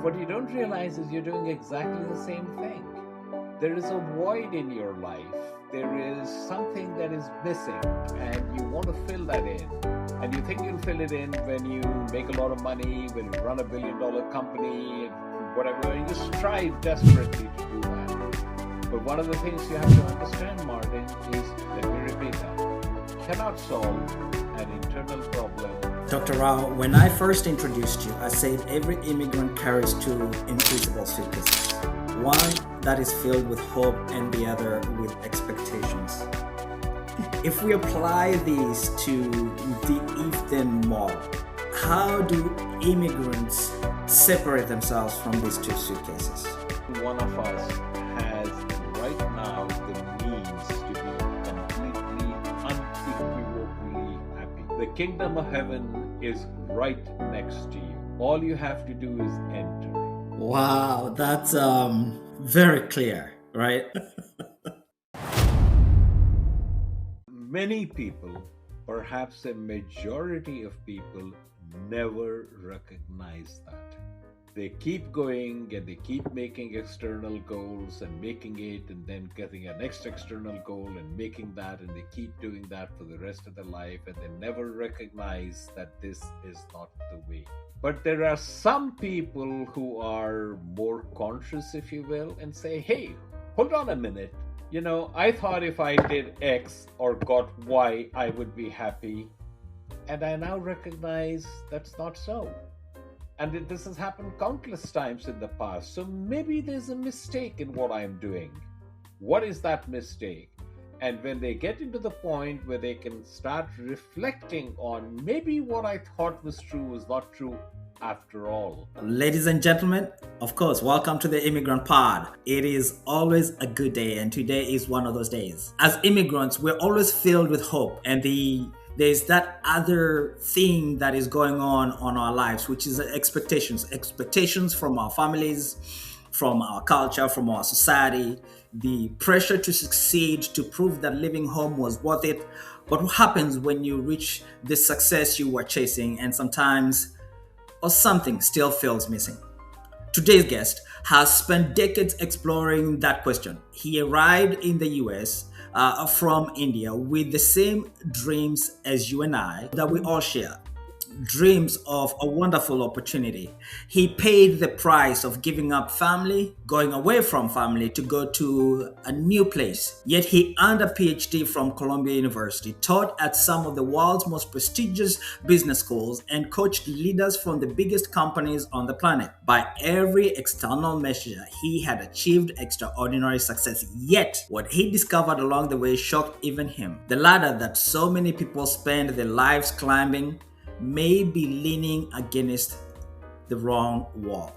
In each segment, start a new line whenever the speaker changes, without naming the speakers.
What you don't realize is you're doing exactly the same thing. There is a void in your life. There is something that is missing, and you want to fill that in. And you think you'll fill it in when you make a lot of money, when you run $1 billion company, and whatever. And you strive desperately to do that. But one of the things you have to understand, Martin, is let me repeat that. You cannot solve an internal problem.
Dr. Rao, when I first introduced you, I said every immigrant carries two invisible suitcases. One that is filled with hope and the other with expectations. If we apply these to the if-then model, how do immigrants separate themselves from these two suitcases?
One of us has right now the means to be completely, unequivocally happy. The kingdom of heaven is right next to you. All you have to do is enter.
Wow, that's very clear, right?
Many people, perhaps a majority of people, never recognize that. They keep going and they keep making external goals and making it and then getting a next external goal and making that, and they keep doing that for the rest of their life, and they never recognize that this is not the way. But there are some people who are more conscious, if you will, and say, hey, hold on a minute. I thought if I did X or got Y, I would be happy. And I now recognize that's not so. And this has happened countless times in the past. So maybe there's a mistake in what I'm doing. What is that mistake? And when they get into the point where they can start reflecting on maybe what I thought was true was not true after all.
Ladies and gentlemen, of course, welcome to the Immigrant Pod. It is always a good day, and today is one of those days. As immigrants, we're always filled with hope, and there's that other thing that is going on our lives, which is expectations from our families, from our culture, from our society, the pressure to succeed, to prove that living home was worth it. But what happens when you reach the success you were chasing, and sometimes or something still feels missing? Today's guest has spent decades exploring that question. He arrived in the US from India with the same dreams as you and I that we all share. Dreams of a wonderful opportunity. He paid the price of giving up family, going away from family to go to a new place. Yet he earned a PhD from Columbia University, taught at some of the world's most prestigious business schools, and coached leaders from the biggest companies on the planet. By every external measure, he had achieved extraordinary success. Yet, what he discovered along the way shocked even him. The ladder that so many people spend their lives climbing may be leaning against the wrong wall.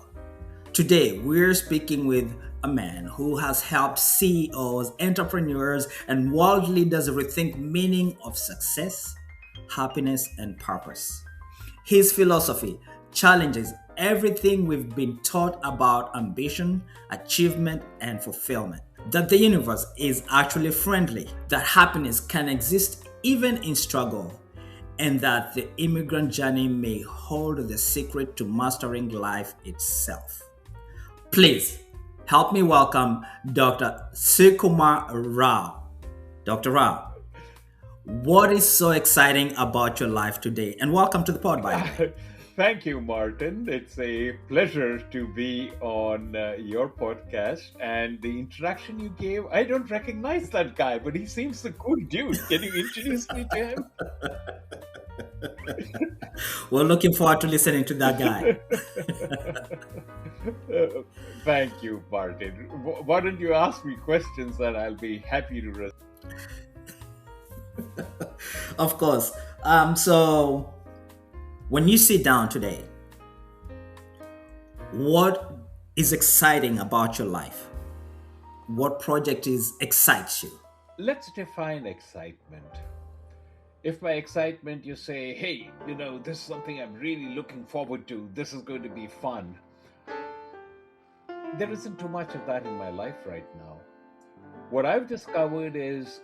Today, we're speaking with a man who has helped CEOs, entrepreneurs, and world leaders rethink meaning of success, happiness, and purpose. His philosophy challenges everything we've been taught about ambition, achievement, and fulfillment. That the universe is actually friendly, that happiness can exist even in struggle, and that the immigrant journey may hold the secret to mastering life itself. Please help me welcome Dr. Srikumar Rao. Dr. Rao, what is so exciting about your life today? And welcome to the pod, by the way.
Thank you, Martin. It's a pleasure to be on your podcast. And the introduction you gave, I don't recognize that guy, but he seems a cool dude. Can you introduce me to him?
We're looking forward to listening to that guy.
Thank you, Martin. Why don't you ask me questions and I'll be happy to respond.
Of course. So when you sit down today, what is exciting about your life? What project excites you?
Let's define excitement. If by excitement you say, hey, this is something I'm really looking forward to, this is going to be fun, there isn't too much of that in my life right now. What I've discovered is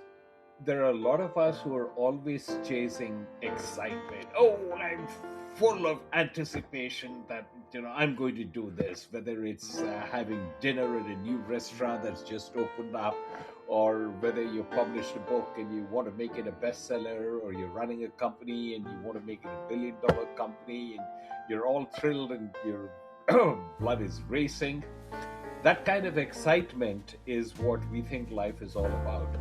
there are a lot of us who are always chasing excitement. Oh, I'm full of anticipation that I'm going to do this, whether it's having dinner at a new restaurant that's just opened up, or whether you published a book and you want to make it a bestseller, or you're running a company and you want to make it $1 billion company, and you're all thrilled and your blood is racing. That kind of excitement is what we think life is all about.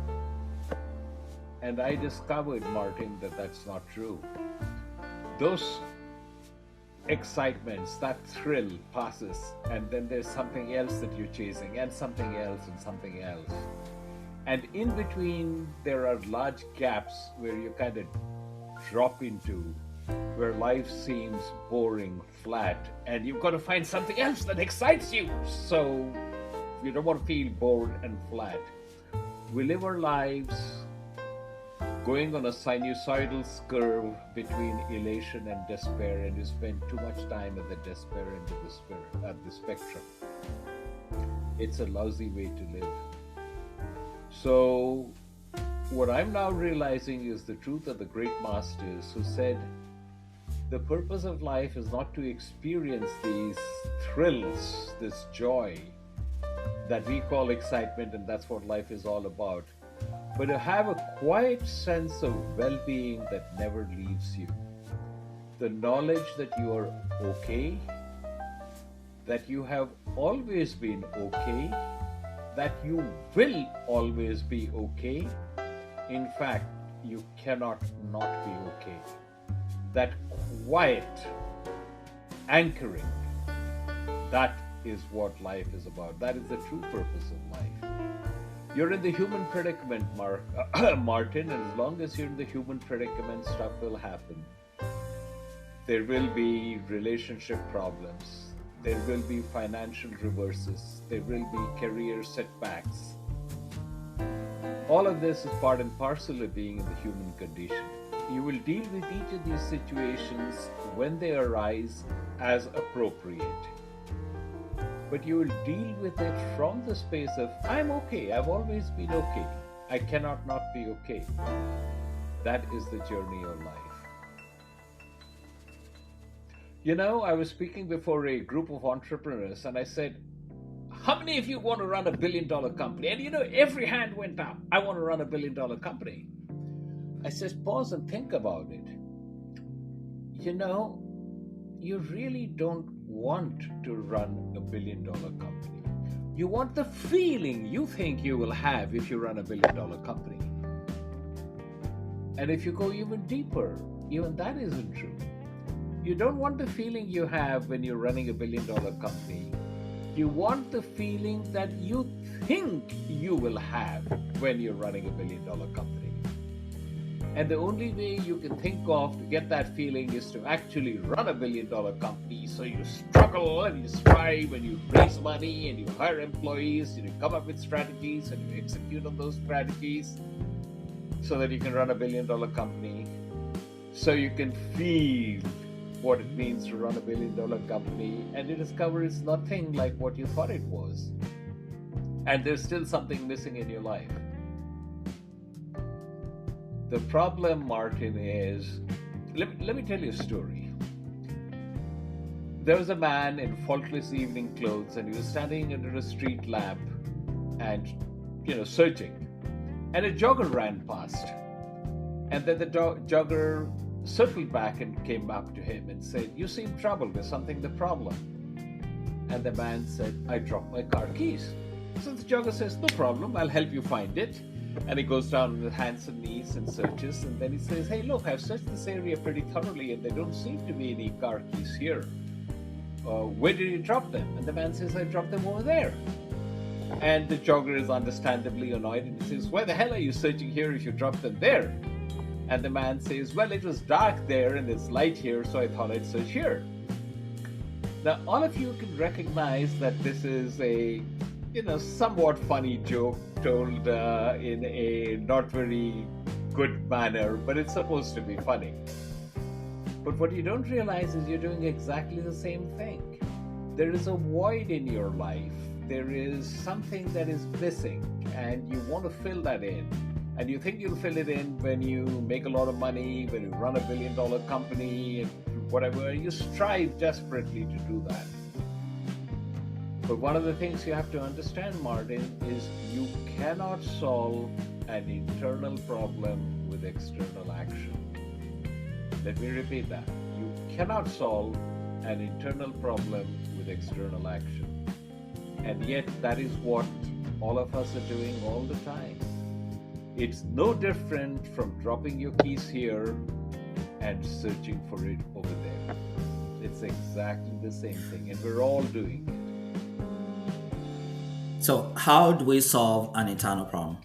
And I discovered, Martin, that that's not true. Those excitements, that thrill passes, and then there's something else that you're chasing, and something else, and something else. And in between, there are large gaps where you kind of drop into, where life seems boring, flat, and you've got to find something else that excites you. So you don't want to feel bored and flat. We live our lives going on a sinusoidal curve between elation and despair, and you spend too much time at the despair end of the spectrum. It's a lousy way to live. So what I'm now realizing is the truth of the great masters who said, the purpose of life is not to experience these thrills, this joy that we call excitement, and that's what life is all about, but to have a quiet sense of well-being that never leaves you. The knowledge that you are okay, that you have always been okay, that you will always be okay. In fact, you cannot not be okay. That quiet anchoring, that is what life is about. That is the true purpose of life. You're in the human predicament, Martin, and as long as you're in the human predicament, stuff will happen. There will be relationship problems. There will be financial reverses. There will be career setbacks. All of this is part and parcel of being in the human condition. You will deal with each of these situations when they arise as appropriate. But you will deal with it from the space of, I'm okay, I've always been okay. I cannot not be okay. That is the journey of life. I was speaking before a group of entrepreneurs and I said, how many of you want to run $1 billion company? And every hand went up. I want to run $1 billion company. I said, pause and think about it. You really don't want to run $1 billion company. You want the feeling you think you will have if you run $1 billion company. And if you go even deeper, even that isn't true. You don't want the feeling you have when you're running $1 billion company. You want the feeling that you think you will have when you're running $1 billion company. And the only way you can think of to get that feeling is to actually run $1 billion company. So you struggle and you strive and you raise money and you hire employees and you come up with strategies and you execute on those strategies so that you can run $1 billion company. So you can feel what it means to run $1 billion company, and you discover it's nothing like what you thought it was. And there's still something missing in your life. The problem, Martin, is, let me tell you a story. There was a man in faultless evening clothes, and he was standing under a street lamp and, searching. And a jogger ran past. And then the jogger circled back and came up to him and said, you seem troubled. There's something the problem. And the man said, I dropped my car keys. So the jogger says, no problem, I'll help you find it. And he goes down on his hands and knees and searches. And then he says, hey, look, I've searched this area pretty thoroughly and there don't seem to be any car keys here. Where did you drop them? And the man says, I dropped them over there. And the jogger is understandably annoyed and he says, why the hell are you searching here if you dropped them there? And the man says, well, it was dark there and it's light here, so I thought I'd search here. Now, all of you can recognize that this is a, somewhat funny joke told in a not very good manner, but it's supposed to be funny. But what you don't realize is you're doing exactly the same thing. There is a void in your life. There is something that is missing, and you want to fill that in. And you think you'll fill it in when you make a lot of money, when you run $1 billion company, and whatever. You strive desperately to do that. But one of the things you have to understand, Martin, is you cannot solve an internal problem with external action. Let me repeat that. You cannot solve an internal problem with external action. And yet, that is what all of us are doing all the time. It's no different from dropping your keys here and searching for it over there. It's exactly the same thing, and we're all doing it.
So, how do we solve an internal problem?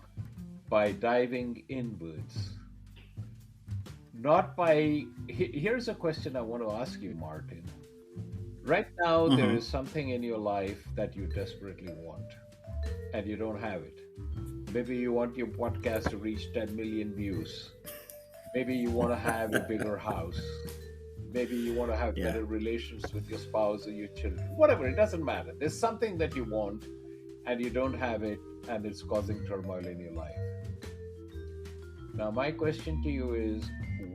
By diving inwards. Not by. Here's a question I want to ask you, Martin. Right now, there
Mm-hmm.
is something in your life that you desperately want, and you don't have it. Maybe you want your podcast to reach 10 million views. Maybe you want to have a bigger house. Maybe you want to have
Yeah.
better relations with your spouse or your children. Whatever, it doesn't matter. There's something that you want and you don't have it, and it's causing turmoil in your life. Now, my question to you is,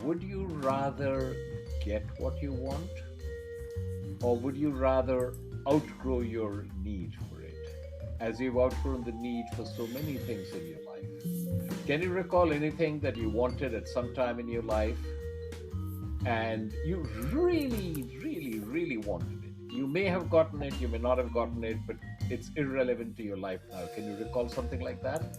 would you rather get what you want, or would you rather outgrow your need for it, as you've outgrown the need for so many things in your life? Can you recall anything that you wanted at some time in your life and you really, really, really wanted it? You may have gotten it, you may not have gotten it, but it's irrelevant to your life now. Can you recall something like that?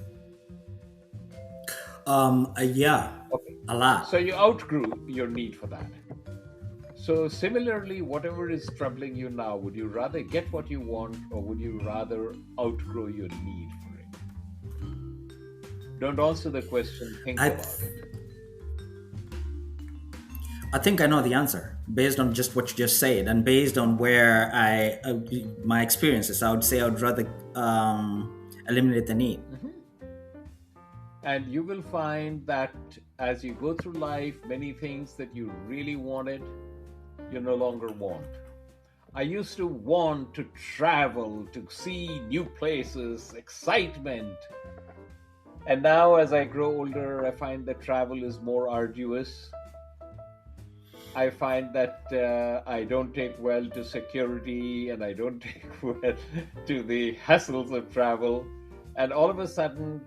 Yeah,
Okay.
a
So
lot.
you outgrew your need for that. So, similarly, whatever is troubling you now, would you rather get what you want, or would you rather outgrow your need for it? Don't answer the question, think
I,
about it.
I think I know the answer based on just what you just said, and based on where my experiences. I would say I would rather eliminate the need.
Mhm. And you will find that as you go through life, many things that you really wanted, you no longer want. I used to want to travel, to see new places, excitement. And now, as I grow older, I find that travel is more arduous. I find that I don't take well to security, and I don't take well to the hassles of travel. And all of a sudden,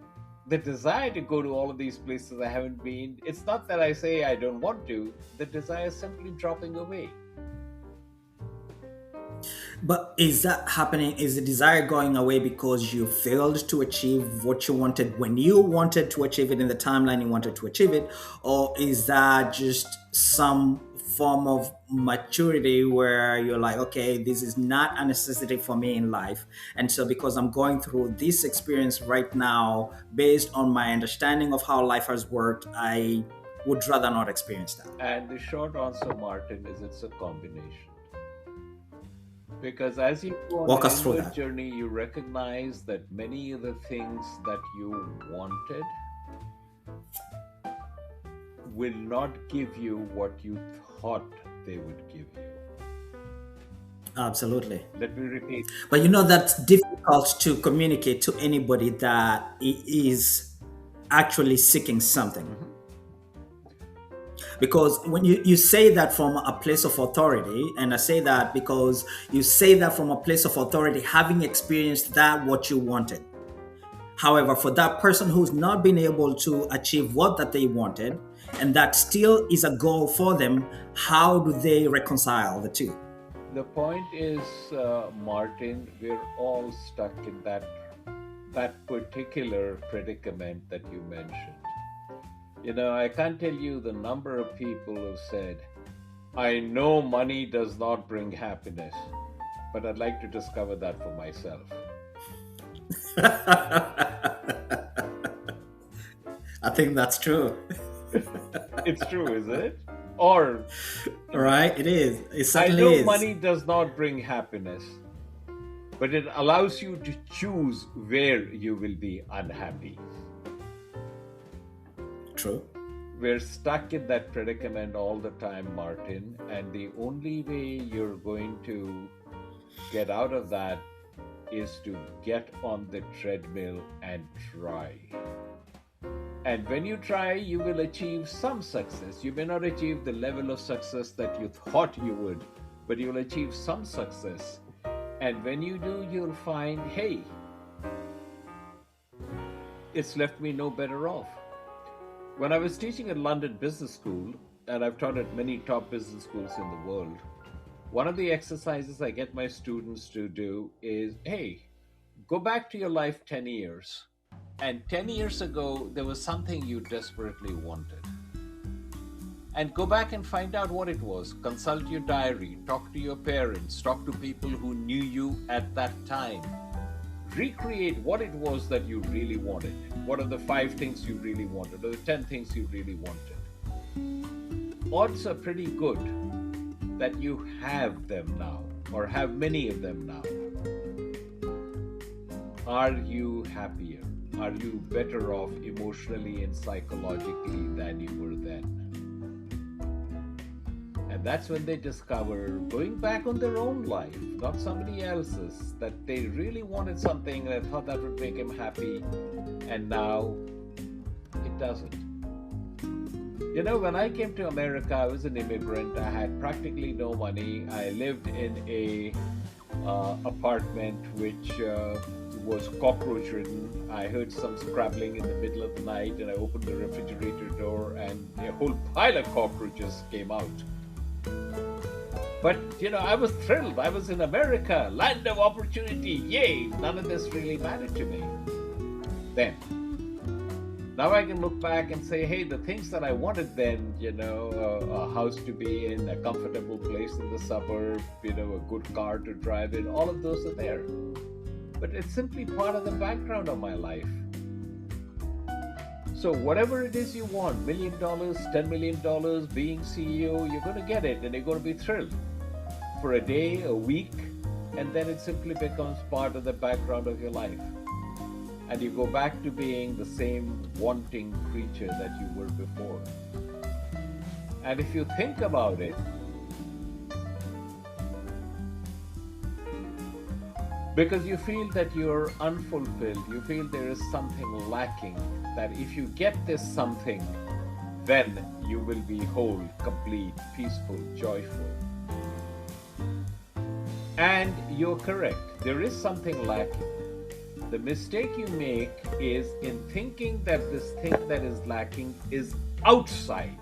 the desire to go to all of these places I haven't been, it's not that I say I don't want to, the desire is simply dropping away.
But is that happening? Is the desire going away because you failed to achieve what you wanted when you wanted to achieve it in the timeline you wanted to achieve it? Or is that just some form of maturity where you're like, okay, this is not a necessity for me in life. And so, because I'm going through this experience right now, based on my understanding of how life has worked, I would rather not experience that.
And the short answer, Martin, is it's a combination. Because as you go on
Walk
an
us through
inward
that.
journey, you recognize that many of the things that you wanted will not give you what you thought they would give you.
Absolutely.
Let me repeat.
But that's difficult to communicate to anybody that is actually seeking something.
Mhm.
Because when you say that from a place of authority, and I say that because you say that from a place of authority, having experienced that what you wanted. However, for that person who's not been able to achieve what that they wanted, and that still is a goal for them, how do they reconcile the two?
The point is, Martin, we're all stuck in that particular predicament that you mentioned. I can't tell you the number of people who said, I know money does not bring happiness, but I'd like to discover that for myself.
I think that's true.
It's true, is it? Or,
Right? It is. It
I
certainly
know
is.
money does not bring happiness, but it allows you to choose where you will be unhappy.
True.
We're stuck in that predicament all the time, Martin, and the only way you're going to get out of that is to get on the treadmill and try. And when you try, you will achieve some success. You may not achieve the level of success that you thought you would, but you'll achieve some success. And when you do, you'll find, hey, it's left me no better off. When I was teaching at London Business School, and I've taught at many top business schools in the world, one of the exercises I get my students to do is, hey, go back to your life 10 years. And 10 years ago, there was something you desperately wanted. And go back and find out what it was. Consult your diary, talk to your parents, talk to people who knew you at that time. Recreate what it was that you really wanted. What are the 5 things you really wanted, or the 10 things you really wanted? Odds are pretty good that you have them now, or have many of them now. Are you happier? Are you better off emotionally and psychologically than you were then? And that's when they discover, going back on their own life, not somebody else's, that they really wanted something and they thought that would make them happy, and now it doesn't. You know, when I came to America, I was an immigrant. I had practically no money. I lived in a apartment which was cockroach ridden. I heard some scrabbling in the middle of the night, and I opened the refrigerator door and a whole pile of cockroaches came out. But, you know, I was thrilled. I was in America, land of opportunity. Yay! None of this really mattered to me then. Now I can look back and say, hey, the things that I wanted then, you know, a house to be in, a comfortable place in the suburb, you know, a good car to drive in, all of those are there. But it's simply part of the background of my life. So whatever it is you want, $1 million, $10 million, being CEO, you're going to get it and you're going to be thrilled for a day, a week, and then it simply becomes part of the background of your life. And you go back to being the same wanting creature that you were before. And if you think about it, because you feel that you're unfulfilled, you feel there is something lacking, that if you get this something, then you will be whole, complete, peaceful, joyful. And you're correct, there is something lacking. The mistake you make is in thinking that this thing that is lacking is outside,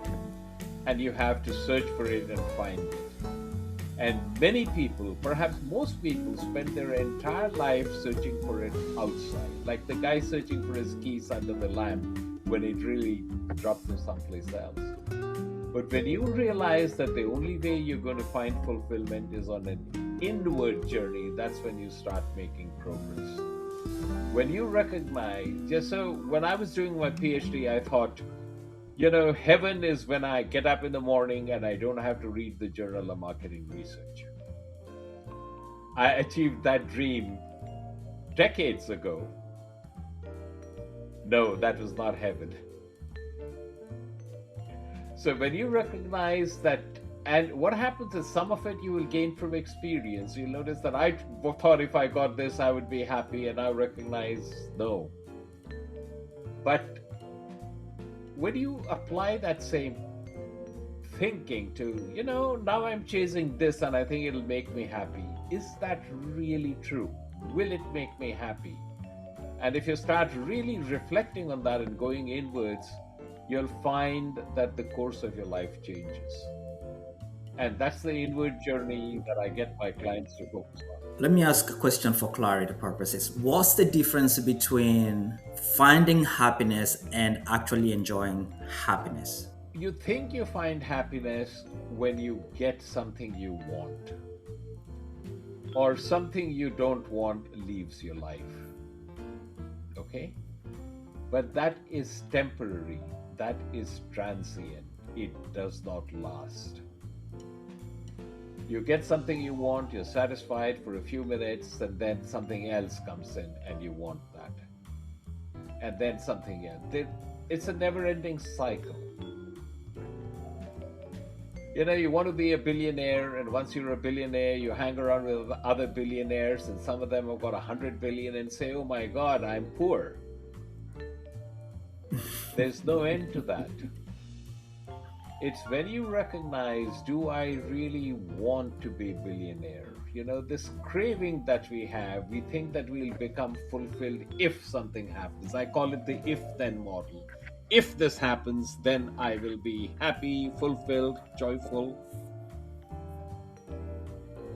and you have to search for it and find it. And many people, perhaps most people, spend their entire life searching for it outside, like the guy searching for his keys under the lamp when it really dropped them someplace else. But when you realize that the only way you're going to find fulfillment is on an inward journey, that's when you start making progress. When you recognize, just so when I was doing my PhD, I thought, you know, heaven is when I get up in the morning and I don't have to read the Journal of Marketing Research. I achieved that dream decades ago. No, that was not heaven. So when you recognize that, and what happens is some of it you will gain from experience. You'll notice that I thought if I got this, I would be happy, and I recognize no. But when you apply that same thinking to, you know, now I'm chasing this and I think it'll make me happy, is that really true? Will it make me happy? And if you start really reflecting on that and going inwards, you'll find that the course of your life changes. And that's the inward journey that I get my clients to focus on.
Let me ask a question for clarity purposes. What's the difference between finding happiness and actually enjoying happiness?
You think you find happiness when you get something you want, or something you don't want leaves your life. Okay? But that is temporary. That is transient. It does not last. You get something you want, you're satisfied for a few minutes, and then something else comes in and you want that. And then something else. It's a never-ending cycle. You know, you want to be a billionaire, and once you're a billionaire, you hang around with other billionaires, and some of them have got 100 billion and say, oh my God, I'm poor. There's no end to that. It's when you recognize, do I really want to be billionaire? This craving that we have, we think that we'll become fulfilled if something happens. I call it the if then model. If this happens, then I will be happy, fulfilled, joyful.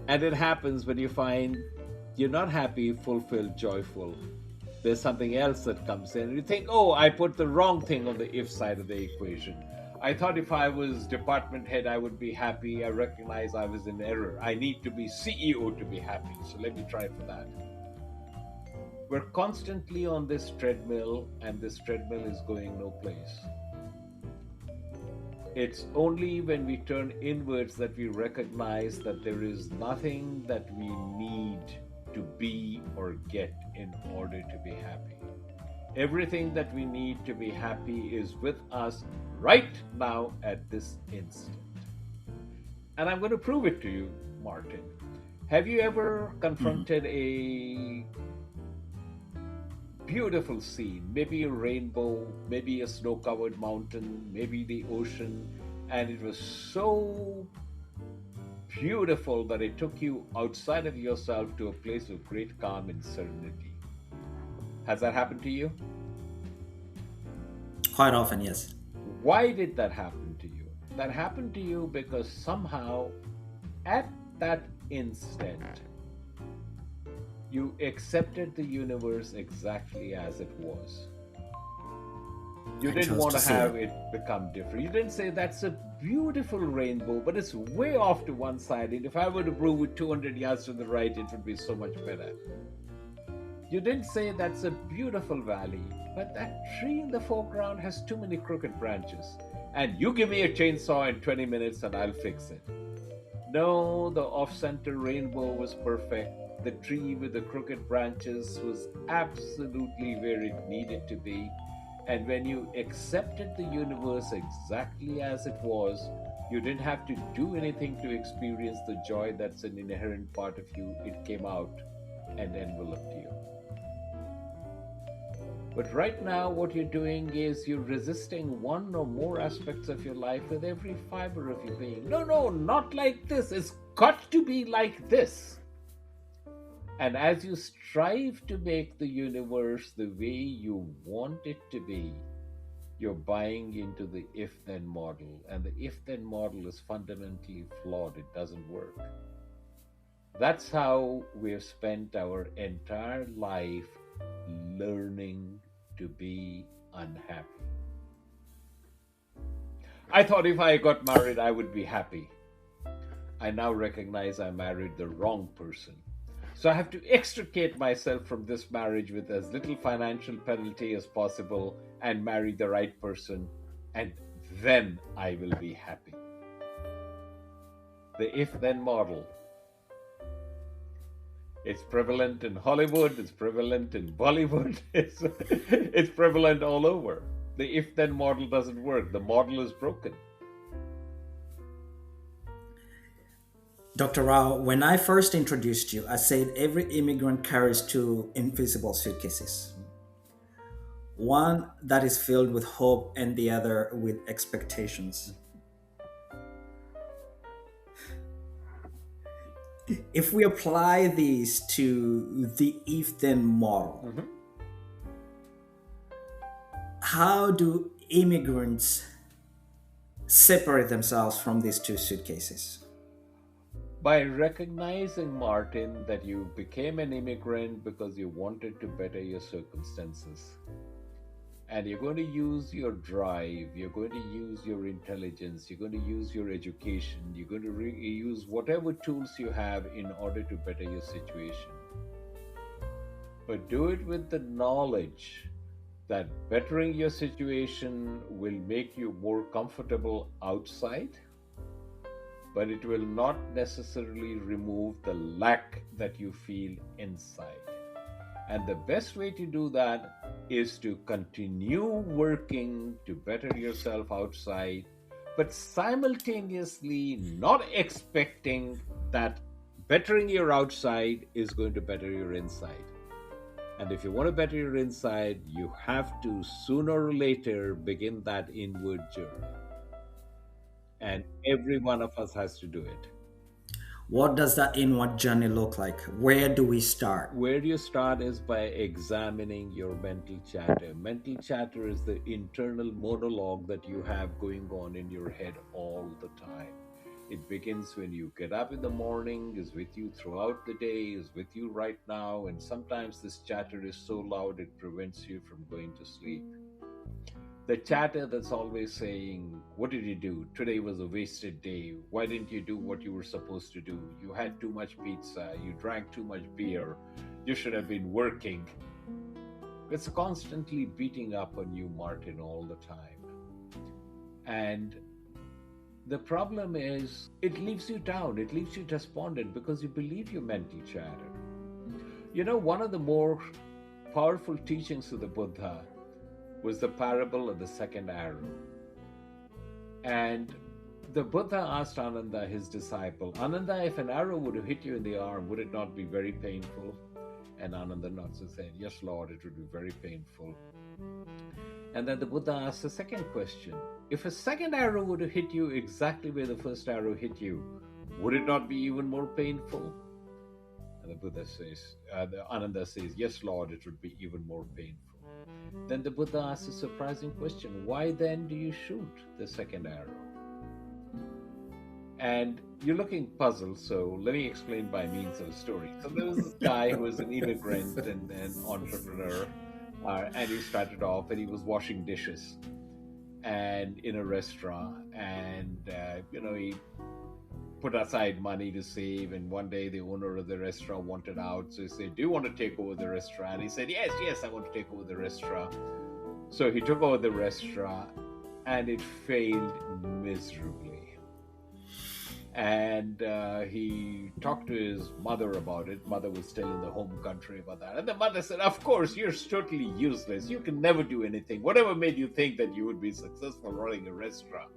And it happens when you find you're not happy, fulfilled, joyful. There's something else that comes in. And you think, oh, I put the wrong thing on the if side of the equation. I thought if I was department head, I would be happy. I recognize I was in error. I need to be CEO to be happy. So let me try for that. We're constantly on this treadmill, and this treadmill is going no place. It's only when we turn inwards that we recognize that there is nothing that we need to be or get in order to be happy. Everything that we need to be happy is with us right now at this instant. And I'm going to prove it to you, Martin. Have you ever
Mhm.
confronted a beautiful scene, maybe a rainbow, maybe a snow covered mountain, maybe the ocean, and it was so beautiful that it took you outside of yourself to a place of great calm and serenity? Has that happened to you?
Quite often, yes.
Why did that happen to you? That happened to you because somehow at that instant you accepted the universe exactly as it was. You
I
didn't
chose
want
to
to
see it.
have it become different. You didn't say that's a beautiful rainbow, but it's way off to one side. And if I were to move it 200 yards to the right, it would be so much better. You didn't say that's a beautiful valley, but that tree in the foreground has too many crooked branches. And you give me a chainsaw in 20 minutes and I'll fix it. No, the off center rainbow was perfect. The tree with the crooked branches was absolutely where it needed to be. And when you accepted the universe exactly as it was, you didn't have to do anything to experience the joy that's an inherent part of you. It came out and enveloped you. But right now, what you're doing is you're resisting one or more aspects of your life with every fiber of your being. No, no, not like this. It's got to be like this. And as you strive to make the universe the way you want it to be, you're buying into the if then model. And the if then model is fundamentally flawed, it doesn't work. That's how we've spent our entire life learning to be unhappy. I thought if I got married, I would be happy. I now recognize I married the wrong person. So I have to extricate myself from this marriage with as little financial penalty as possible and marry the right person, and then I will be happy. The if then model. It's prevalent in Hollywood, it's prevalent in Bollywood, it's prevalent all over. The if then model doesn't work, the model is broken.
Dr. Rao, when I first introduced you, I said every immigrant carries two invisible suitcases, one that is filled with hope and the other with expectations. If we apply these to the if then model,
Mhm.
how do immigrants separate themselves from these two suitcases?
By recognizing, Martin, that you became an immigrant because you wanted to better your circumstances. And you're going to use your drive, you're going to use your intelligence, you're going to use your education, you're going to use whatever tools you have in order to better your situation. But do it with the knowledge that bettering your situation will make you more comfortable outside, but it will not necessarily remove the lack that you feel inside. And the best way to do that is to continue working to better yourself outside, but simultaneously not expecting that bettering your outside is going to better your inside. And if you want to better your inside, you have to sooner or later begin that inward journey. And every one of us has to do it.
What does that inward journey look like? Where do we start?
Where you start is by examining your mental chatter. Mental chatter is the internal monologue that you have going on in your head all the time. It begins when you get up in the morning, is with you throughout the day, is with you right now, and sometimes this chatter is so loud it prevents you from going to sleep. The chatter that's always saying, "What did you do? Today was a wasted day. Why didn't you do what you were supposed to do? You had too much pizza. You drank too much beer. You should have been working." It's constantly beating up on you, Martin, all the time. And the problem is, it leaves you down, it leaves you despondent because you believe your mental chatter. You know, one of the more powerful teachings of the Buddha was the parable of the second arrow. And the Buddha asked Ananda, his disciple, "Ananda, if an arrow would have hit you in the arm, would it not be very painful?" And Ananda nods and said, "Yes, Lord, it would be very painful." And then the Buddha asked the second question: "If a second arrow would have hit you exactly where the first arrow hit you, would it not be even more painful?" And the Buddha says, Ananda says, "Yes, Lord, it would be even more painful." Then the Buddha asks a surprising question: "Why then do you shoot the second arrow?" And you're looking puzzled, so let me explain by means of a story. So there was this guy who was an immigrant and an entrepreneur, and he started off and he was washing dishes and in a restaurant, and he put aside money to save. And one day the owner of the restaurant wanted out, so he said, "Do you want to take over the restaurant?" He said, yes, I want to take over the restaurant." So he took over the restaurant, and it failed miserably. And he talked to his mother about it. Mother was still in the home country about that, and the mother said, "Of course, you're totally useless. You can never do anything. Whatever made you think that you would be successful running a restaurant?"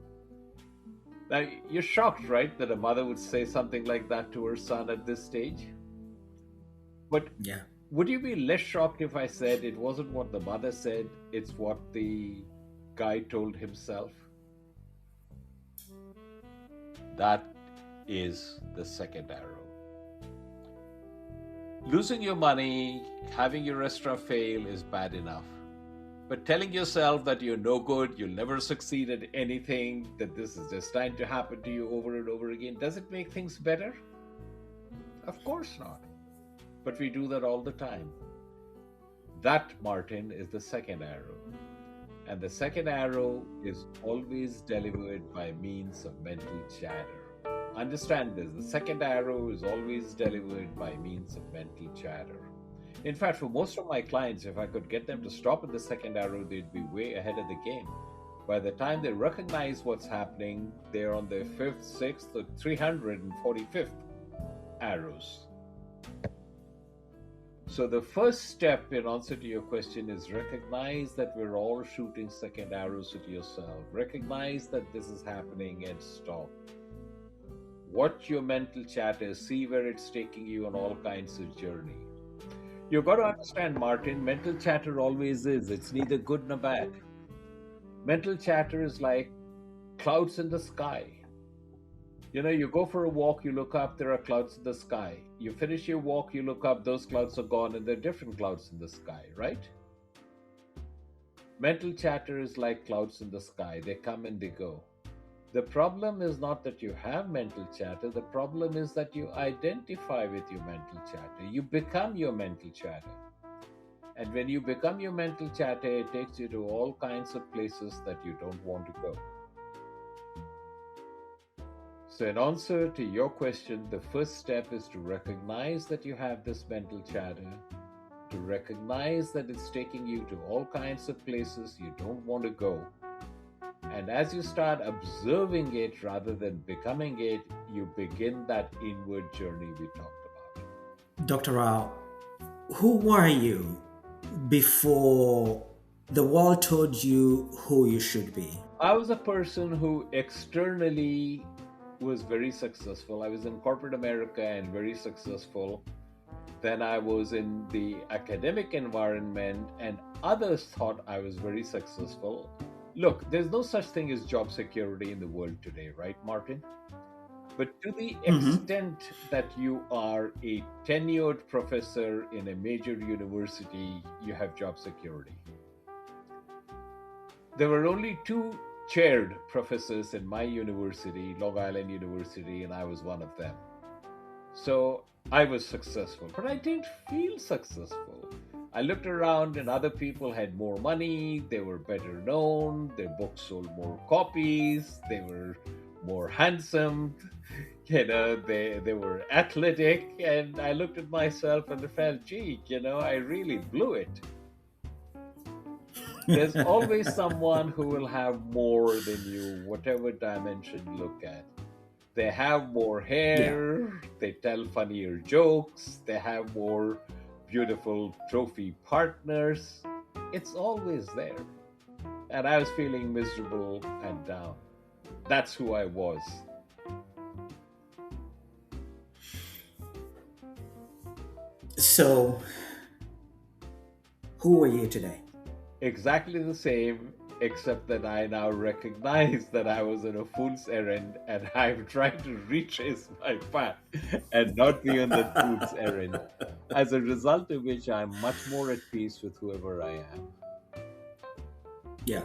Now, you're shocked, right, that a mother would say something like that to her son at this stage? But
Yeah.
would you be less shocked if I said it wasn't what the mother said, it's what the guy told himself? That is the second arrow. Losing your money, having your restaurant fail is bad enough. But telling yourself that you're no good, you'll never succeed at anything, that this is just time to happen to you over and over again, does it make things better? Of course not. But we do that all the time. That, Martin, is the second arrow. And the second arrow is always delivered by means of mental chatter. Understand this, the second arrow is always delivered by means of mental chatter. In fact, for most of my clients, if I could get them to stop at the second arrow, they'd be way ahead of the game. By the time they recognize what's happening, they're on their 5th, 6th, or 345th arrows. So the first step in answer to your question is recognize that we're all shooting second arrows at yourself. Recognize that this is happening and stop. Watch your mental chatter, see where it's taking you on all kinds of journey. You've got to understand, Martin, mental chatter always is. It's neither good nor bad. Mental chatter is like clouds in the sky. You go for a walk, you look up, there are clouds in the sky. You finish your walk, you look up, those clouds are gone, and there are different clouds in the sky, right? Mental chatter is like clouds in the sky. They come and they go. The problem is not that you have mental chatter. The problem is that you identify with your mental chatter. You become your mental chatter. And when you become your mental chatter, it takes you to all kinds of places that you don't want to go. So in answer to your question, the first step is to recognize that you have this mental chatter, to recognize that it's taking you to all kinds of places you don't want to go. And as you start observing it rather than becoming it, you begin that inward journey we talked about.
Dr. Rao, who were you before the world told you who you should be?
I was a person who externally was very successful. I was in corporate America and very successful. Then I was in the academic environment, and others thought I was very successful. Look, there's no such thing as job security in the world today, right, Martin? But to the
Mm-hmm.
extent that you are a tenured professor in a major university, you have job security. There were only two chaired professors in my university, Long Island University, and I was one of them. So I was successful, but I didn't feel successful. I looked around and other people had more money, they were better known, their books sold more copies, they were more handsome, they were athletic, and I looked at myself and I felt, gee, I really blew it. There's always someone who will have more than you, whatever dimension you look at. They have more
Yeah.
hair, they tell funnier jokes, they have more beautiful trophy partners. It's always there. And I was feeling miserable and down. That's who I was.
So, who are you today?
Exactly the same, except that I now recognize that I was on a fool's errand and I'm trying to retrace my path and not be on that fool's errand. As a result of which, I'm much more at peace with whoever I am.
Yeah.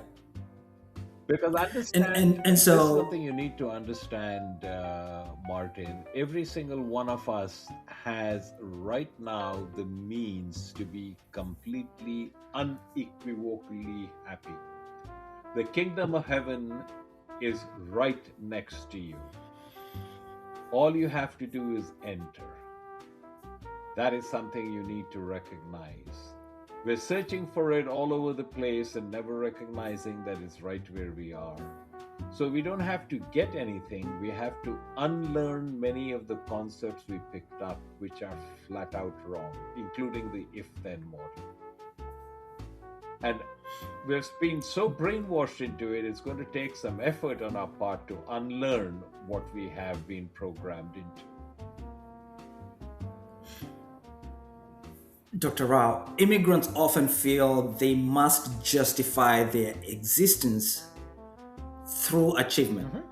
Because
And
understand,
and and
this is
so
something you need to understand, Martin. Every single one of us has right now the means to be completely, unequivocally happy. The kingdom of heaven is right next to you. All you have to do is enter. That is something you need to recognize. We're searching for it all over the place and never recognizing that it's right where we are. So we don't have to get anything, we have to unlearn many of the concepts we picked up, which are flat out wrong, including the if then model. And we've been so brainwashed into it, it's going to take some effort on our part to unlearn what we have been programmed into.
Dr. Rao, immigrants often feel they must justify their existence through achievement.
Mhm.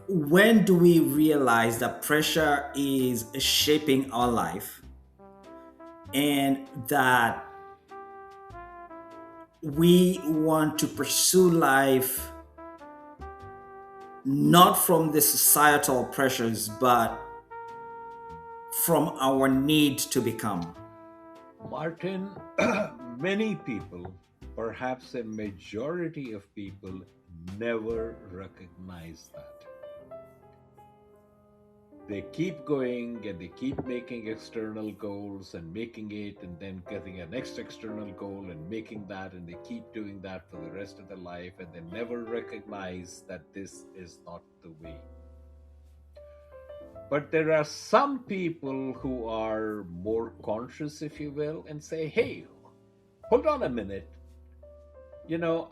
When do we realize that pressure is shaping our life and that we want to pursue life not from the societal pressures but from our need to become?
Martin, many people, perhaps a majority of people, never recognize that. They keep going and they keep making external goals and making it and then getting a next external goal and making that, and they keep doing that for the rest of their life, and they never recognize that this is not the way. But there are some people who are more conscious, if you will, and say, hey, hold on a minute.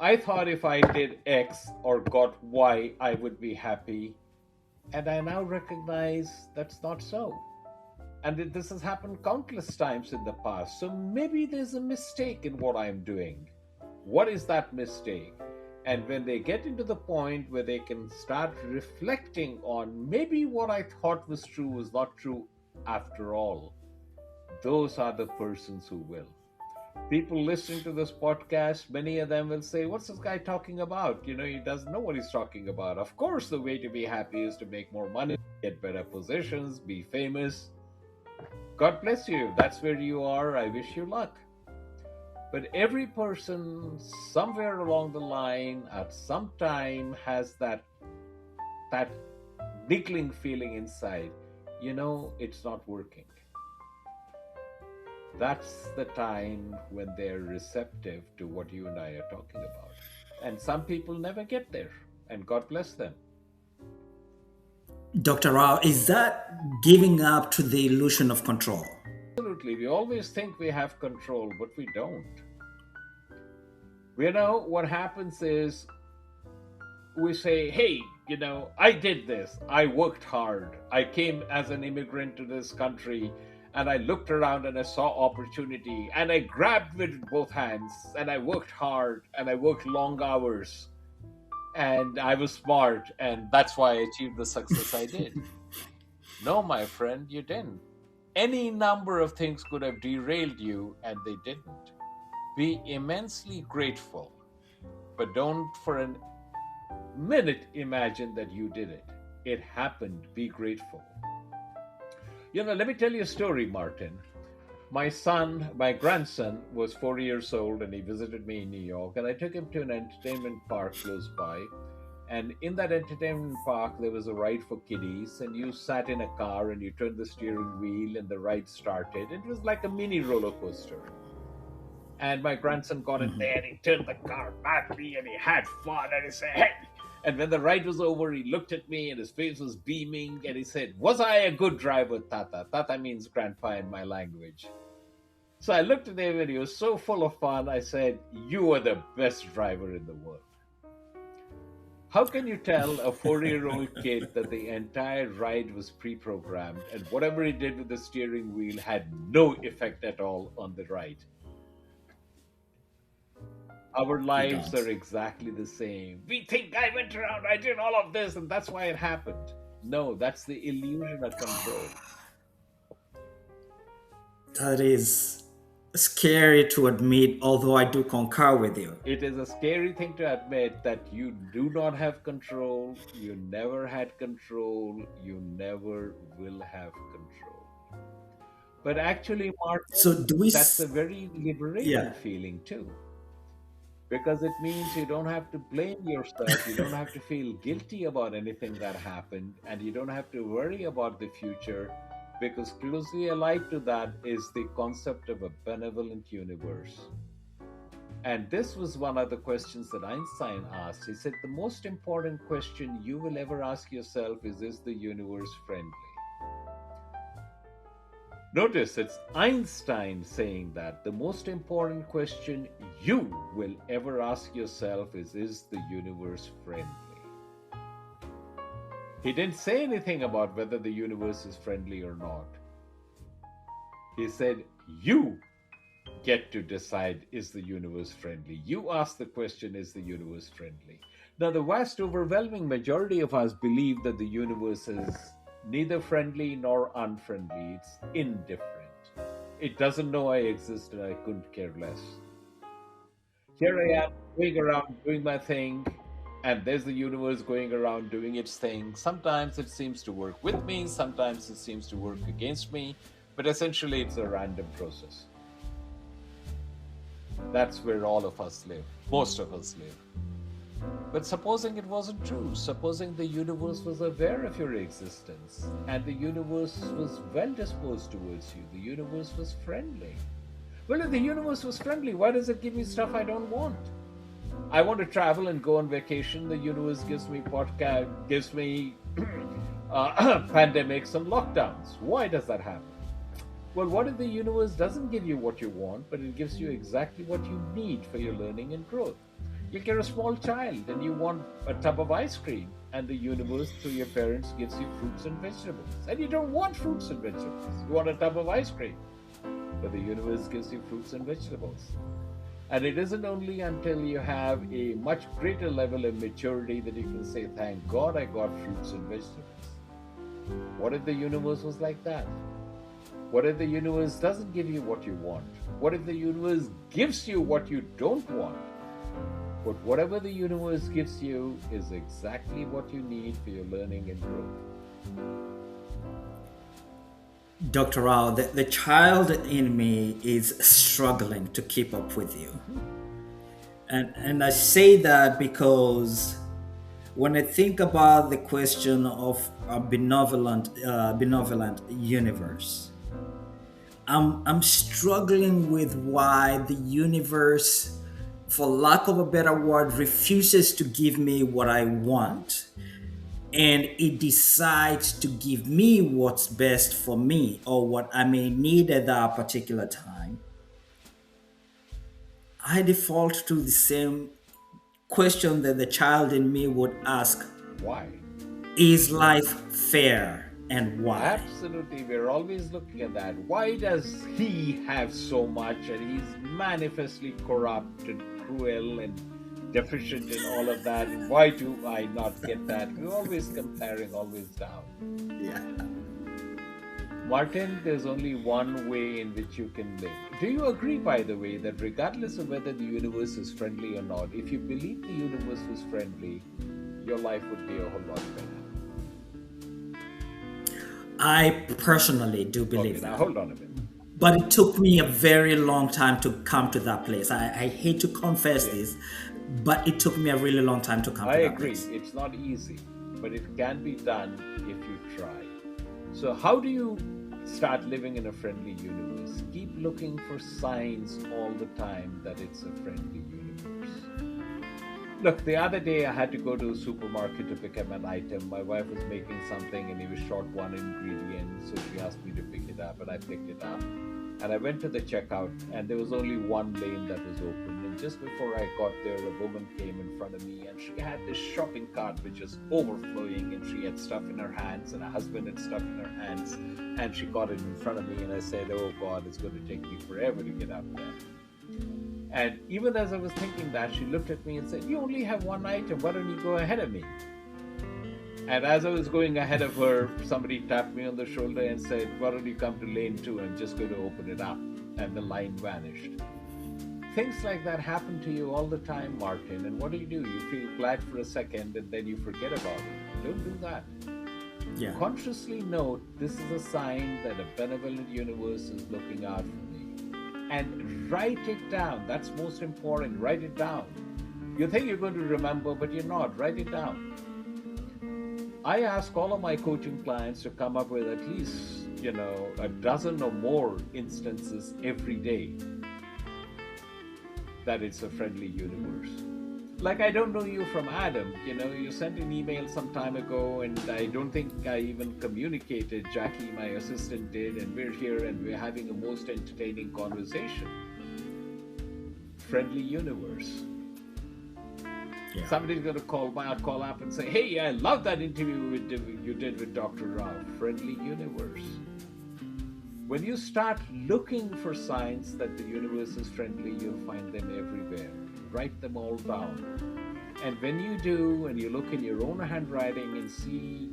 I thought if I did X or got Y, I would be happy. And I now recognize that's not so. And this has happened countless times in the past. So maybe there's a mistake in what I'm doing. What is that mistake? And when they get into the point where they can start reflecting on maybe what I thought was true was not true after all, those are the persons who will. People listening to this podcast, many of them will say, what's this guy talking about? He doesn't know what he's talking about. Of course, the way to be happy is to make more money, get better positions, be famous. God bless you. If that's where you are, I wish you luck. But every person somewhere along the line at some time has that niggling feeling inside, it's not working. That's the time when they're receptive to what you and I are talking about. And some people never get there, and God bless them.
Dr. Rao, is that giving up to the illusion of control?
Absolutely. We always think we have control, but we don't. What happens is we say, hey, I did this. I worked hard. I came as an immigrant to this country and I looked around and I saw opportunity and I grabbed it with both hands and I worked hard and I worked long hours and I was smart and that's why I achieved the success I did. No, my friend, you didn't. Any number of things could have derailed you and they didn't. Be immensely grateful, but don't for a minute imagine that you did it. It happened. Be grateful. Let me tell you a story, Martin. My grandson was 4 years old and he visited me in New York. And I took him to an entertainment park close by. And in that entertainment park, there was a ride for kiddies. And you sat in a car and you turned the steering wheel and the ride started. It was like a mini roller coaster. And my grandson got in there and he turned the car madly and he had fun and he said, "Hey." And when the ride was over, he looked at me and his face was beaming and he said, "Was I a good driver, Tata?" Tata means grandpa in my language. So I looked at him and he was so full of fun. I said, "You are the best driver in the world." How can you tell a 4-year-old kid that the entire ride was pre programmed and whatever he did with the steering wheel had no effect at all on the ride? Our
You
lives
don't.
are exactly the same. We think I went around, I did all of this, and that's why it happened. No, that's the illusion of control.
That is scary to admit, although I do concur with you.
It is a scary thing to admit that you do not have control, you never had control, you never will have control. But actually, Martin,
So do we?
that's a very liberating
Yeah.
feeling too. Because it means you don't have to blame yourself, you don't have to feel guilty about anything that happened, and you don't have to worry about the future, because closely allied to that is the concept of a benevolent universe. And this was one of the questions that Einstein asked. He said, "The most important question you will ever ask yourself is the universe friendly?" Notice it's Einstein saying that the most important question you will ever ask yourself is the universe friendly? He didn't say anything about whether the universe is friendly or not. He said, you get to decide, is the universe friendly? You ask the question, is the universe friendly? Now, the vast overwhelming majority of us believe that the universe is neither friendly nor unfriendly. It's indifferent. It doesn't know I exist and I couldn't care less. Here I am going around doing my thing, and there's the universe going around doing its thing. Sometimes it seems to work with me, sometimes it seems to work against me, but essentially it's a random process. That's where all of us live, most of us live. But supposing it wasn't true, supposing the universe was aware of your existence and the universe was well disposed towards you, the universe was friendly. Well, if the universe was friendly, why does it give me stuff I don't want? I want to travel and go on vacation. The universe gives me podcast, gives me pandemics and lockdowns. Why does that happen? Well, what if the universe doesn't give you what you want, but it gives you exactly what you need for your learning and growth? Like you're a small child and you want a tub of ice cream, and the universe, through your parents, gives you fruits and vegetables. And you don't want fruits and vegetables. You want a tub of ice cream. But the universe gives you fruits and vegetables. And it isn't only until you have a much greater level of maturity that you can say, thank God I got fruits and vegetables. What if the universe was like that? What if the universe doesn't give you what you want? What if the universe gives you what you don't want? But whatever the universe gives you is exactly what you need for your learning and growth.
Dr. Rao, the child in me is struggling to keep up with you. And I say that because when I think about the question of a benevolent universe, I'm struggling with why the universe, for lack of a better word, refuses to give me what I want. And it decides to give me what's best for me or what I may need at that particular time. I default to the same question that the child in me would ask:
Why?
Is life fair and why?
Absolutely, we're always looking at that. Why does he have so much and he's manifestly corrupt and cruel and deficient in all of that? Why do I not get that? We're always comparing, always down.
Yeah.
Martin, there's only one way in which you can live. Do you agree, by the way, that regardless of whether the universe is friendly or not, if you believe the universe was friendly, your life would be a whole lot better?
I personally do
Okay,
believe
now
that.
hold on a minute.
But it took me a very long time to come to that place. I hate to confess
Yeah.
this, but it took me a really long time to come
I
to that
agree.
place.
It's not easy, but it can be done if you try. So, how do you start living in a friendly universe? Keep looking for signs all the time that it's a friendly universe. Look, the other day I had to go to a supermarket to pick up an item. My wife was making something and he was short one ingredient, so she asked me to pick it up, and I picked it up. And I went to the checkout, and there was only one lane that was open. And just before I got there, a woman came in front of me, and she had this shopping cart which was overflowing, and she had stuff in her hands, and her husband had stuff in her hands, and she got it in front of me, and I said, "Oh God, it's going to take me forever to get up there." And even as I was thinking that, she looked at me and said, "You only have one item. Why don't you go ahead of me?" And as I was going ahead of her, somebody tapped me on the shoulder and said, "Why don't you come to lane 2? I'm just going to open it up." And the line vanished. Things like that happen to you all the time, Martin. And what do? You feel glad for a second and then you forget about it. Don't do that.
Yeah.
Consciously note, this is a sign that a benevolent universe is looking out for me. And write it down. That's most important. Write it down. You think you're going to remember, but you're not. Write it down. I ask all of my coaching clients to come up with at least, a dozen or more instances every day that it's a friendly universe. Like, I don't know you from Adam. You sent an email some time ago, and I don't think I even communicated. Jackie, my assistant, did, and we're here and we're having a most entertaining conversation. Friendly universe.
Yeah.
Somebody's going to call up and say, "Hey, I love that interview you did with Dr. Rao." Friendly universe. When you start looking for signs that the universe is friendly, you'll find them everywhere. Write them all down. And when you do, and you look in your own handwriting and see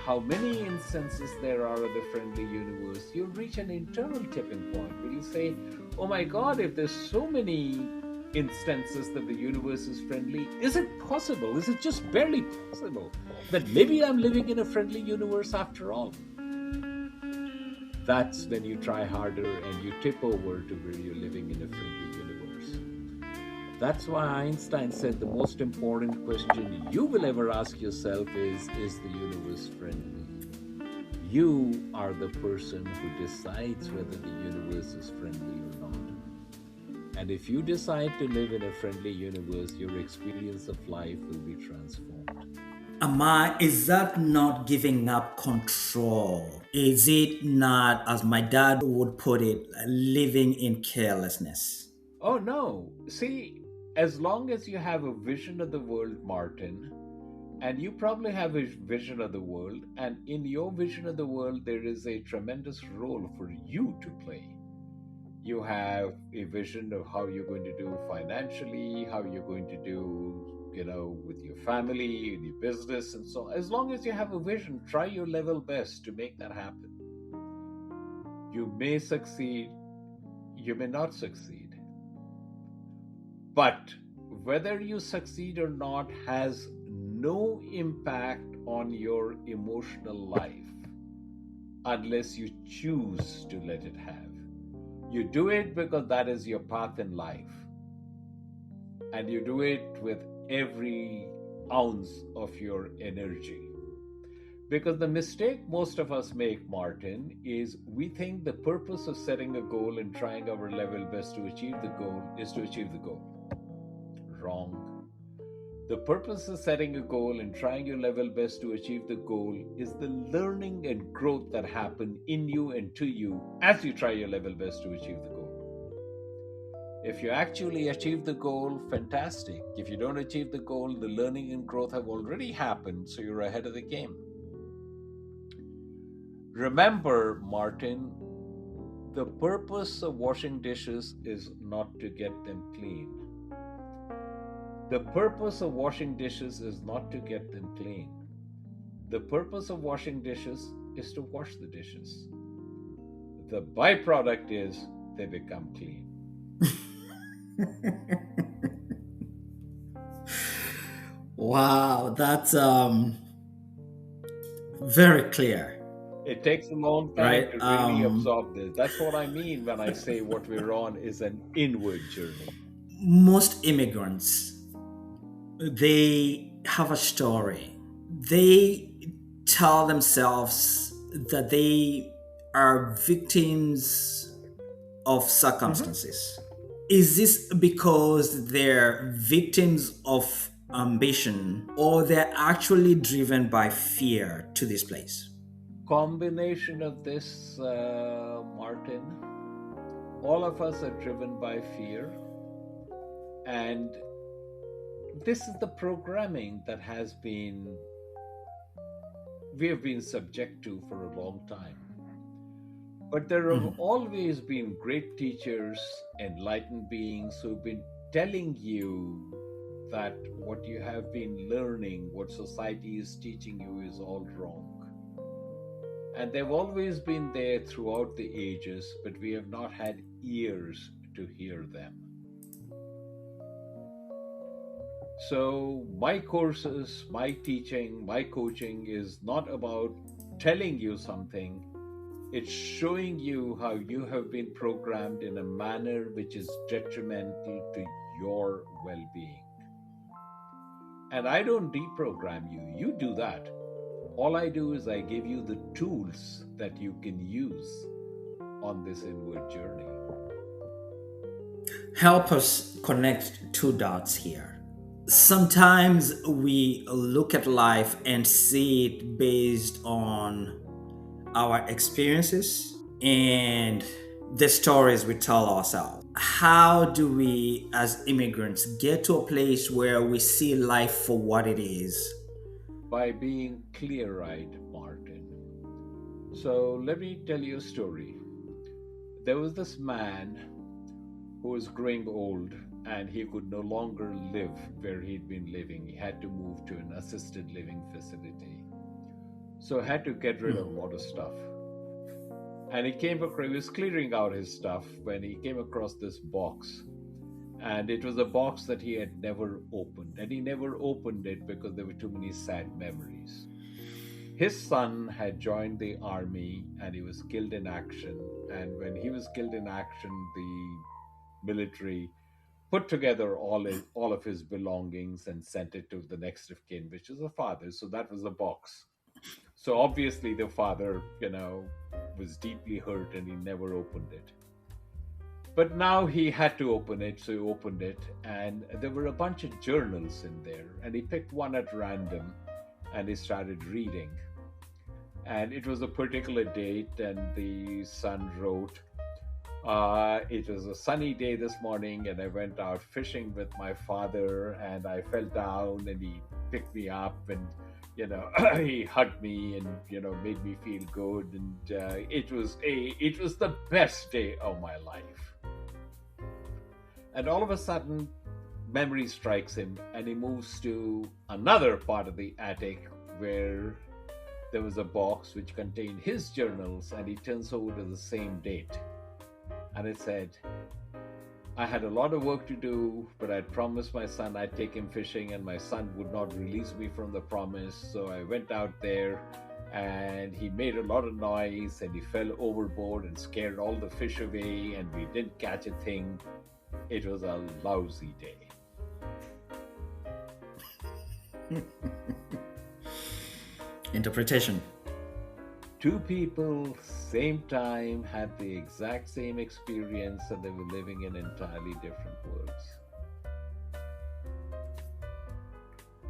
how many instances there are of the friendly universe, you'll reach an internal tipping point where you say, "Oh my God, if there's so many instances that the universe is friendly, is it possible? Is it just barely possible that maybe I'm living in a friendly universe after all?" That's when you try harder and you tip over to where you're living in a friendly universe. That's why Einstein said the most important question you will ever ask yourself is the universe friendly? You are the person who decides whether the universe is friendly or not. And if you decide to live in a friendly universe, your experience of life will be transformed.
Is that not giving up control? Is it not, as my dad would put it, living in carelessness?
Oh no. See, as long as you have a vision of the world, Martin, and you probably have a vision of the world, and in your vision of the world, there is a tremendous role for you to play. You have a vision of how you're going to do financially, how you're going to do, with your family, in your business, and so on. As long as you have a vision, try your level best to make that happen. You may succeed, you may not succeed. But whether you succeed or not has no impact on your emotional life unless you choose to let it have. You do it because that is your path in life. And you do it with every ounce of your energy. Because the mistake most of us make, Martin, is we think the purpose of setting a goal and trying our level best to achieve the goal is to achieve the goal. Wrong. The purpose of setting a goal and trying your level best to achieve the goal is the learning and growth that happen in you and to you as you try your level best to achieve the goal. If you actually achieve the goal, fantastic. If you don't achieve the goal, the learning and growth have already happened, so you're ahead of the game. Remember, Martin, the purpose of washing dishes is not to get them clean. The purpose of washing dishes is not to get them clean. The purpose of washing dishes is to wash the dishes. The byproduct is they become clean.
Wow, that's very clear,
It takes a long time
right?
to really absorb this. That's what I mean when I say what we're on is an inward journey.
Most immigrants, they have a story. They tell themselves that they are victims of
Mhm.
circumstances. Is this because they're victims of ambition or they're actually driven by fear to this place?
Combination of this, Martin, all of us are driven by fear, and this is the programming that we have been subject to for a long time. But there have
Mhm.
always been great teachers, enlightened beings who've been telling you that what you have been learning, what society is teaching you, is all wrong. And they've always been there throughout the ages, but we have not had ears to hear them. So, my courses, my teaching, my coaching is not about telling you something, it's showing you how you have been programmed in a manner which is detrimental to your well being. And I don't deprogram you, you do that. All I do is I give you the tools that you can use on this inward journey.
Help us connect two dots here. Sometimes we look at life and see it based on our experiences and the stories we tell ourselves. How do we, as immigrants, get to a place where we see life for what it is?
By being clear eyed, Martin. So let me tell you a story. There was this man who was growing old and he could no longer live where he'd been living. He had to move to an assisted living facility. So had to get rid of a lot of stuff. And he was clearing out his stuff when he came across this box. And it was a box that he had never opened. And he never opened it because there were too many sad memories. His son had joined the army and he was killed in action. And when he was killed in action, the military put together all of his belongings and sent it to the next of kin, which is the father. So that was a box. So obviously the father, was deeply hurt and he never opened it. But now he had to open it, so he opened it, and there were a bunch of journals in there. And he picked one at random and he started reading. And it was a particular date, and the son wrote, it was a sunny day this morning, and I went out fishing with my father, and I fell down, and he picked me up, and he hugged me, and made me feel good, and it was the best day of my life. And all of a sudden, memory strikes him, and he moves to another part of the attic where there was a box which contained his journals, and he turns over to the same date. And it said, I had a lot of work to do, but I'd promised my son I'd take him fishing, and my son would not release me from the promise. So I went out there, and he made a lot of noise, and he fell overboard and scared all the fish away, and we didn't catch a thing. It was a lousy day.
Interpretation.
Two people, same time, had the exact same experience, and they were living in entirely different worlds.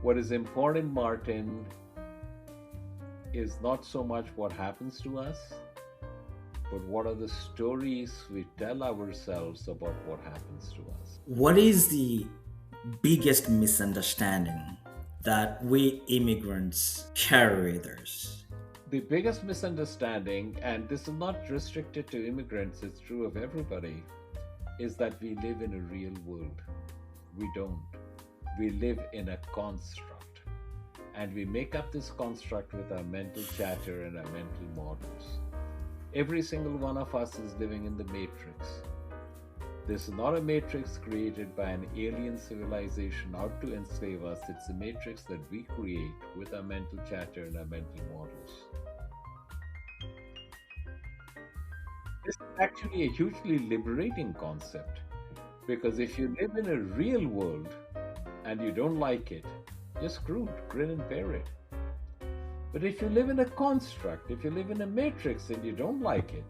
What is important, Martin, is not so much what happens to us, but what are the stories we tell ourselves about what happens to us?
What is the biggest misunderstanding that we immigrants carry with us?
The biggest misunderstanding, and this is not restricted to immigrants, it's true of everybody, is that we live in a real world. We don't. We live in a construct. And we make up this construct with our mental chatter and our mental models. Every single one of us is living in the matrix. This is not a matrix created by an alien civilization out to enslave us. It's a matrix that we create with our mental chatter and our mental models. This is actually a hugely liberating concept, because if you live in a real world and you don't like it, you're screwed, grin and bear it. But if you live in a construct, if you live in a matrix and you don't like it,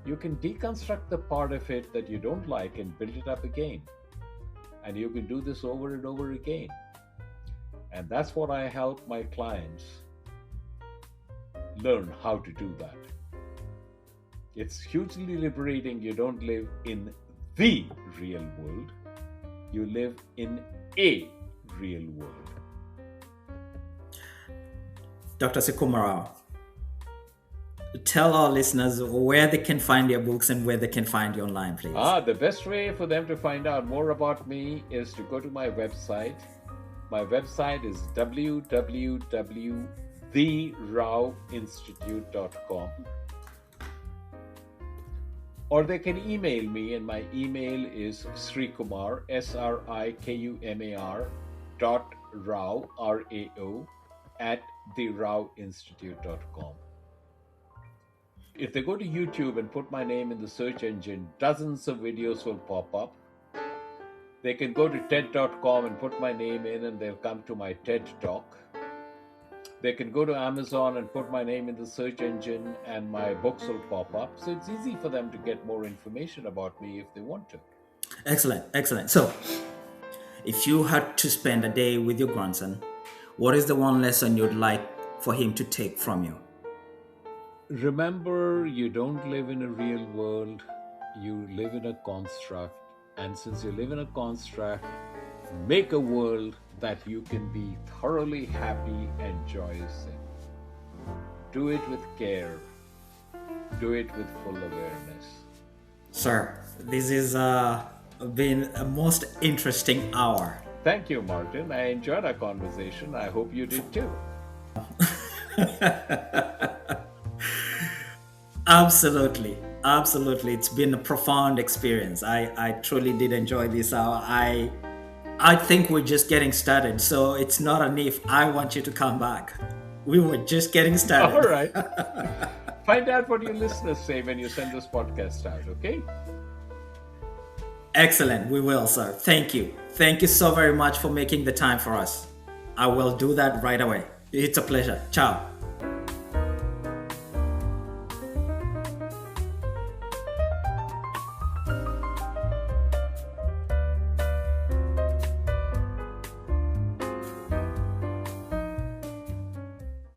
you can deconstruct the part of it that you don't like and build it up again. And you can do this over and over again. And that's what I help my clients learn how to do that. It's hugely liberating. You don't live in the real world. You live in a real world.
Dr. Srikumar Rao, tell our listeners where they can find your books and where they can find you online, please.
The best way for them to find out more about me is to go to my website. My website is www.therawinstitute.com. Or they can email me, and my email is Srikumar, Srikumar .Rao, RAO, at therawinstitute.com. If they go to YouTube and put my name in the search engine, dozens of videos will pop up. They can go to TED.com and put my name in, and they'll come to my TED Talk. They can go to Amazon and put my name in the search engine, and my books will pop up. So it's easy for them to get more information about me if they want to.
Excellent, excellent. So, if you had to spend a day with your grandson, what is the one lesson you'd like for him to take from you?
Remember, you don't live in a real world, you live in a construct. And since you live in a construct, make a world that you can be thoroughly happy and joyous in. Do it with care. Do it with full awareness.
Sir, this has been a most interesting hour.
Thank you, Martin. I enjoyed our conversation. I hope you did too.
Absolutely. Absolutely. It's been a profound experience. I truly did enjoy this hour. I think we're just getting started. So it's not an if. I want you to come back. We were just getting started.
All right. Find out what your listeners say when you send this podcast out, okay?
Excellent. We will, sir. Thank you. Thank you so very much for making the time for us. I will do that right away. It's a pleasure. Ciao.